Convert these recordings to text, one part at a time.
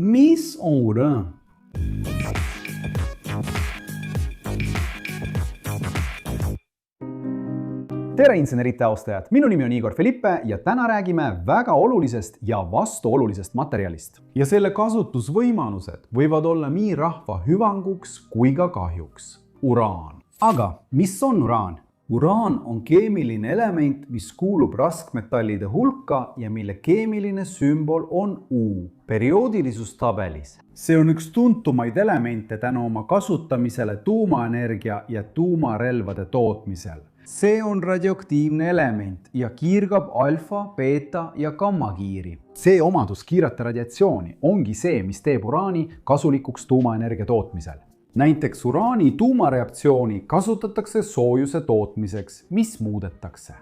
Mis on uraan? Tere insenerite austajad, minu nimi on Igor Felipe ja täna räägime väga olulisest ja vastuolulisest materjalist. Ja selle kasutusvõimalused võivad olla nii rahva hüvanguks kui ka kahjuks. Uraan. Aga mis on uraan? Uraan on keemiline element, mis kuulub raskmetallide hulka ja mille keemiline sümbol on U perioodilisusstabelis. See on üks tuntumaid elemente tänu oma kasutamisele tuumaenergia ja tuumarelvade tootmisel. See on radioaktiivne element ja kiirgab alfa, beeta ja gammakiiri. See omadus kiirata radiatsiooni ongi see, mis teeb uraani kasulikuks tuumaenergia tootmisel. Näiteks uraani tuumareaktsiooni kasutatakse soojuse tootmiseks, mis muudetakse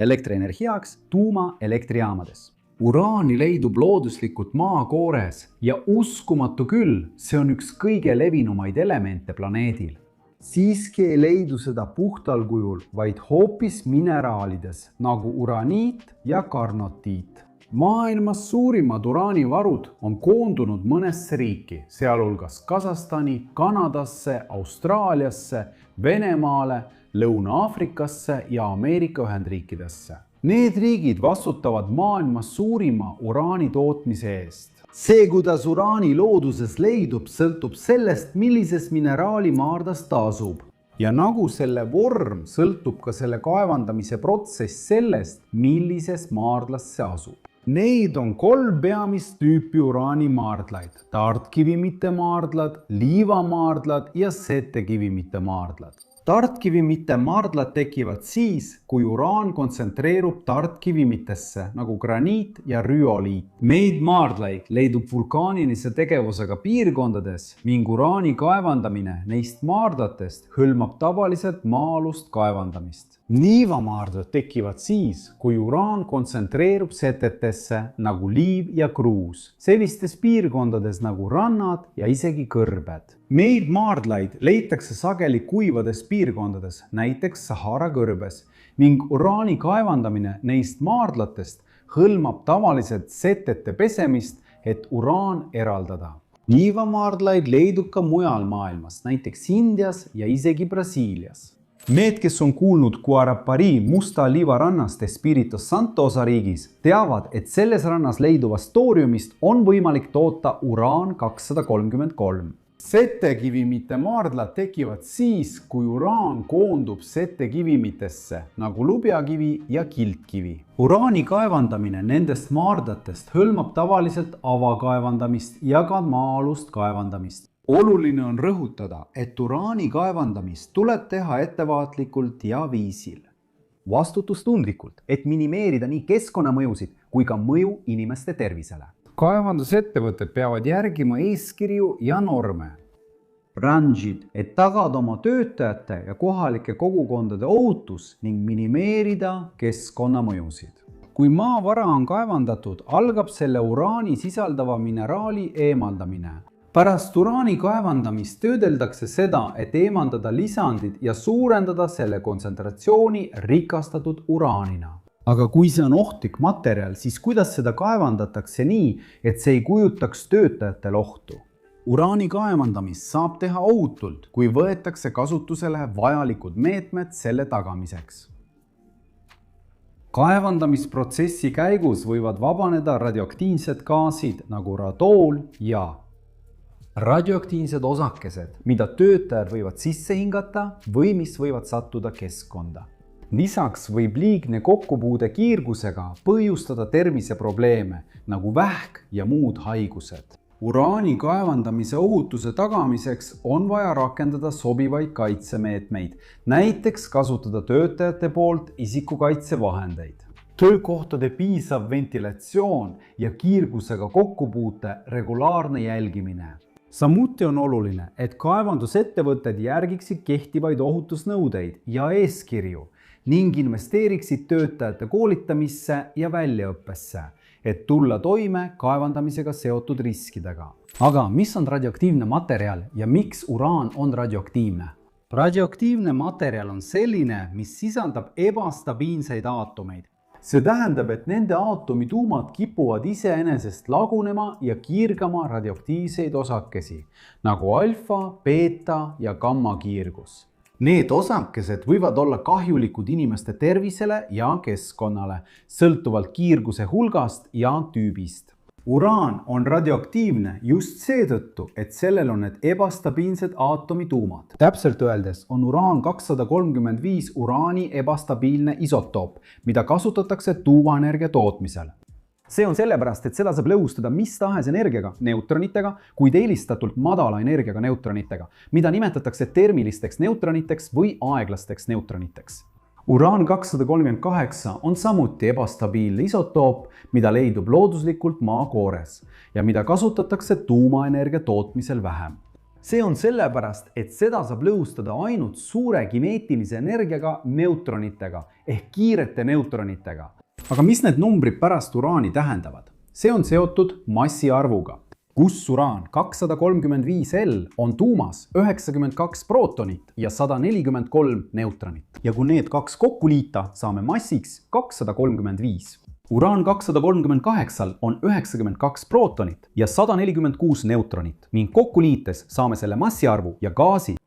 elektrienergiaks tuumaelektrijaamades. Uraani leidub looduslikult maakoores ja uskumatu küll, see on üks kõige levinumaid elemente planeedil. Siiski ei leidu seda puhtal kujul, vaid hoopis mineraalides nagu uraniit ja karnotiit. Maailmas suurimad uraanivarud on koondunud mõnesse riiki, sealhulgas Kasahstani, Kanadasse, Austraaliasse, Venemaale, Lõuna-Aafrikasse ja Ameerika Ühendriikidesse. Need riigid vastutavad maailmas suurima uraani tootmise eest. See, kuidas uraani looduses leidub, sõltub sellest, millises mineraalimaardas ta asub. Ja nagu selle vorm sõltub ka selle kaevandamise protsess sellest, millises maardlas see asub. Neid on 3 peamist tüüpi uraanimaardlaid. Tartkivimite maardlad, liivamaardlad ja setekivimite maardlad. Tartkivimitte maardlad tekivad siis, kui uraan kontsentreerub tartkivimitesse nagu graniit ja rüoliit. Neid maardlaid leidub vulkaanilise tegevusega piirkondades ning uraani kaevandamine neist maardlatest hõlmab tavaliselt maa-alust kaevandamist. Liivamaardlad tekivad siis, kui uraan kontsentreerub setetesse nagu liiv ja kruus, sellistes piirkondades nagu rannad ja isegi kõrbed. Neid maardlaid leitakse sageli kuivades piirkondades, näiteks Sahara kõrbes, ning uraani kaevandamine neist maardlatest hõlmab tavaliselt setete pesemist, et uraan eraldada. Liivamaardlaid leidub ka mujal maailmas, näiteks Indias ja isegi Brasiilias. Need, kes on kuulnud Guarapari musta liivarannast Espiritu Santo osariigis, teavad, et selles rannas leiduvast tooriumist on võimalik toota uraan 233. Setekivimite maardlad tekivad siis, kui uraan koondub setekivimitesse nagu lubjakivi ja kiltkivi. Uraani kaevandamine nendest maardlatest hõlmab tavaliselt avakaevandamist ja ka maa-alust kaevandamist. Oluline on rõhutada, et uraani kaevandamist tuleb teha ettevaatlikult ja viisil. Vastutustundlikult, et minimeerida nii keskkonnamõjusid kui ka mõju inimeste tervisele. Kaevandusettevõtted peavad järgima eeskirju ja norme. Ranžid, et tagada oma töötajate ja kohalike kogukondade ohutus ning minimeerida keskkonnamõjusid. Kui maavara on kaevandatud, algab selle uraani sisaldava mineraali eemaldamine. Pärast uraani kaevandamist töödeldakse seda, et eemaldada lisandid ja suurendada selle kontsentratsiooni rikastatud uraanina. Aga kui see on ohtlik materjal, siis kuidas seda kaevandatakse nii, et see ei kujutaks töötajatel ohtu? Uraani kaevandamist saab teha ohutult, kui võetakse kasutusele vajalikud meetmed selle tagamiseks. Kaevandamisprotsessi käigus võivad vabaneda radioaktiivsed gaasid nagu radool ja radioaktiivsed osakesed, mida töötajad võivad sisse hingata või mis võivad sattuda keskkonda. Lisaks võib liigne kokkupuude kiirgusega põhjustada terviseprobleeme nagu vähk ja muud haigused. Uraani kaevandamise ohutuse tagamiseks on vaja rakendada sobivaid kaitsemeetmeid, näiteks kasutada töötajate poolt isikukaitsevahendeid. Töökohtade piisav ventilatsioon ja kiirgusega kokkupuute regulaarne jälgimine. Samuti on oluline, et kaevandusettevõtted järgiksid kehtivaid ohutusnõudeid ja eeskirju ning investeeriksid töötajate koolitamisse ja väljaõppesse, et tulla toime kaevandamisega seotud riskidega. Aga mis on radioaktiivne materjal ja miks uraan on radioaktiivne? Radioaktiivne materjal on selline, mis sisaldab ebastabiilseid aatomeid. see tähendab, et nende aatomituumad kipuvad iseenesest lagunema ja kiirgama radioaktiivseid osakesi, nagu alfa, beeta ja gamma kiirgus. Need osakesed võivad olla kahjulikud inimeste tervisele ja keskkonnale, sõltuvalt kiirguse hulgast ja tüübist. Uraan on radioaktiivne just seetõttu, et sellel on need ebastabiilsed aatomituumad. Täpselt öeldes on uraan 235 uraani ebastabiilne isotoop, mida kasutatakse tuumaenergia tootmisel. See on sellepärast, et seda saab lõhustada mis tahes energiaga, neutronitega, kuid eelistatult madala energiaga neutronitega, mida nimetatakse termilisteks neutroniteks või aeglasteks neutroniteks. Uraan 238 on samuti ebastabiilne isotoop, mida leidub looduslikult maakoores ja mida kasutatakse tuumaenergia tootmisel vähem. See on sellepärast, et seda saab lõhustada ainult suure kineetilise energiaga neutronitega ehk kiirete neutronitega. Aga mis need numbrid pärast uraani tähendavad? See on seotud massiarvuga, kus uraan 235L on tuumas 92 prootonit ja 143 neutronit. Ja kui need kaks kokku liita, saame massiks 235. Uraan 238 on 92 prootonit ja 146 neutronit ning kokku liites saame selle massiarvu ja gaasi.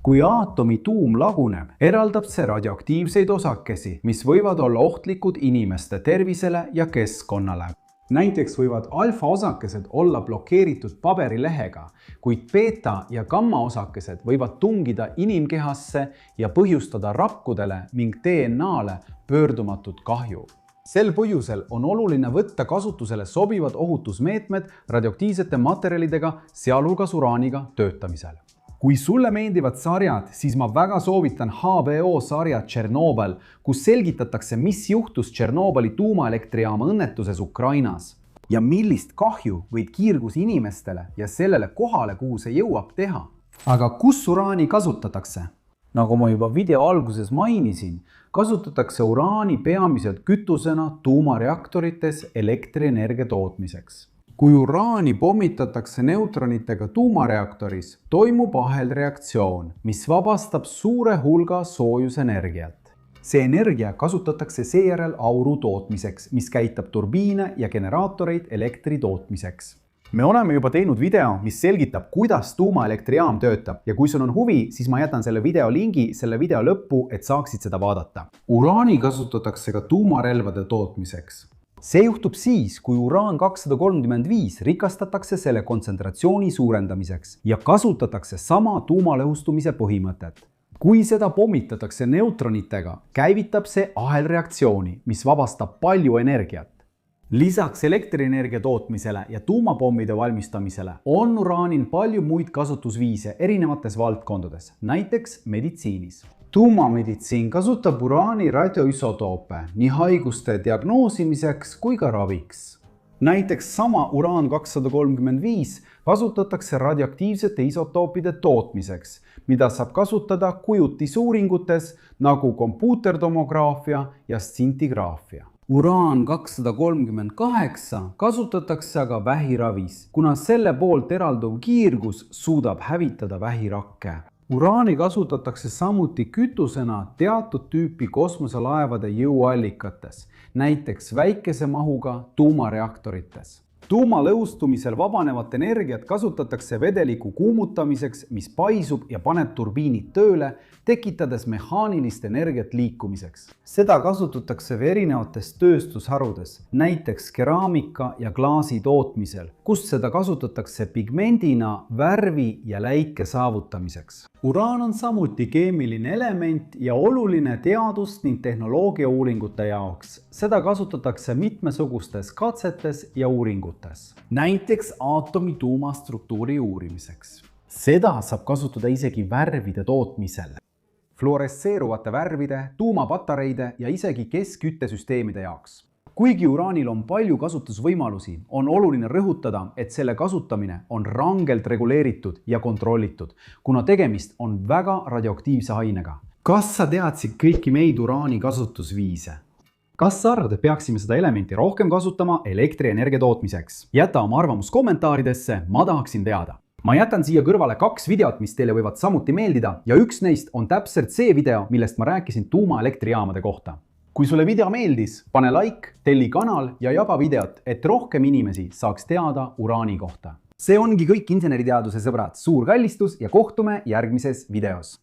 Kui aatomi tuum laguneb, eraldab see radioaktiivseid osakesi, mis võivad olla ohtlikud inimeste tervisele ja keskkonnale. Näiteks võivad alfa-osakesed olla blokeeritud paberilehega, kuid beeta ja gamma-osakesed võivad tungida inimkehasse ja põhjustada rakkudele ning DNA-le pöördumatut kahju. Sel põhjusel on oluline võtta kasutusele sobivad ohutusmeetmed radioaktiivsete materjalidega, sealhulgas uraaniga töötamisel. Kui sulle meeldivad sarjad, siis ma väga soovitan HBO sarja Tšernobõl, kus selgitatakse, mis juhtus Tšernobõli tuumaelektrijaama õnnetuses Ukrainas ja millist kahju võid kiirgus inimestele ja sellele kohale, kuhu see jõuab teha. Aga kus uraani kasutatakse? Nagu ma juba video alguses mainisin, kasutatakse uraani peamiselt kütusena tuumareaktorites elektrienergia tootmiseks. Kui uraani pommitatakse neutronitega tuumareaktoris, toimub ahelreaktsioon, mis vabastab suure hulga soojusenergiat. See energia kasutatakse seejärel auru tootmiseks, mis käitab turbiine ja generaatoreid elektri tootmiseks. Me oleme juba teinud video, mis selgitab, kuidas tuumaelektrijaam töötab ja kui sul on huvi, siis ma jätan selle video lingi selle video lõppu, et saaksid seda vaadata. Uraani kasutatakse ka tuumarelvade tootmiseks. See juhtub siis, kui uraan 235 rikastatakse selle kontsentratsiooni suurendamiseks ja kasutatakse sama tuumalõhustumise põhimõtet. Kui seda pommitatakse neutronitega, käivitab see ahelreaktsiooni, mis vabastab palju energiat. Lisaks elektrienergia tootmisele ja tuumapommide valmistamisele on uraanil palju muid kasutusviise erinevates valdkondades, näiteks meditsiinis. Tuumameditsiin kasutab uraani radioisotoope nii haiguste diagnoosimiseks kui ka raviks. Näiteks sama uraan 235 kasutatakse radioaktiivsete isotoopide tootmiseks, mida saab kasutada kujutisuuringutes nagu kompuutertomograafia ja scintigraafia. Uraan 238 kasutatakse aga vähiravis, kuna selle poolt eralduv kiirgus suudab hävitada vähirakke. Uraani kasutatakse samuti kütusena teatud tüüpi kosmoselaevade jõuallikates, näiteks väikese mahuga tuumareaktorites. Tuumalõhustumisel vabanevat energiat kasutatakse vedeliku kuumutamiseks, mis paisub ja paneb turbiinid tööle, tekitades mehaanilist energiat liikumiseks. Seda kasutatakse erinevates tööstusharudes, näiteks keraamika ja klaasi tootmisel, kus seda kasutatakse pigmendina värvi ja läike saavutamiseks. Uraan on samuti keemiline element ja oluline teadus- ning tehnoloogia uuringute jaoks. Seda kasutatakse mitmesugustes katsetes ja uuringutes. Näiteks aatomi tuumastruktuuri uurimiseks. Seda saab kasutada isegi värvide tootmisel, fluoresseeruvate värvide, tuumapatareide ja isegi keskküttesüsteemide jaoks. Kuigi uraanil on palju kasutusvõimalusi, on oluline rõhutada, et selle kasutamine on rangelt reguleeritud ja kontrollitud, kuna tegemist on väga radioaktiivse ainega. Kas sa teadsid kõiki meid uraani kasutusviise? Kas sa arvad, et peaksime seda elementi rohkem kasutama elektrienergia tootmiseks? Jäta oma arvamus kommentaaridesse, ma tahaksin teada. Ma jätan siia kõrvale 2 videot, mis teile võivad samuti meeldida ja üks neist on täpselt see video, millest ma rääkisin tuumaelektrijaamade kohta. kui sulle video meeldis, pane like, telli kanal ja jaga videot, et rohkem inimesi saaks teada uraani kohta. See ongi kõik inseneriteaduse sõbrad. Suur kallistus ja kohtume järgmises videos.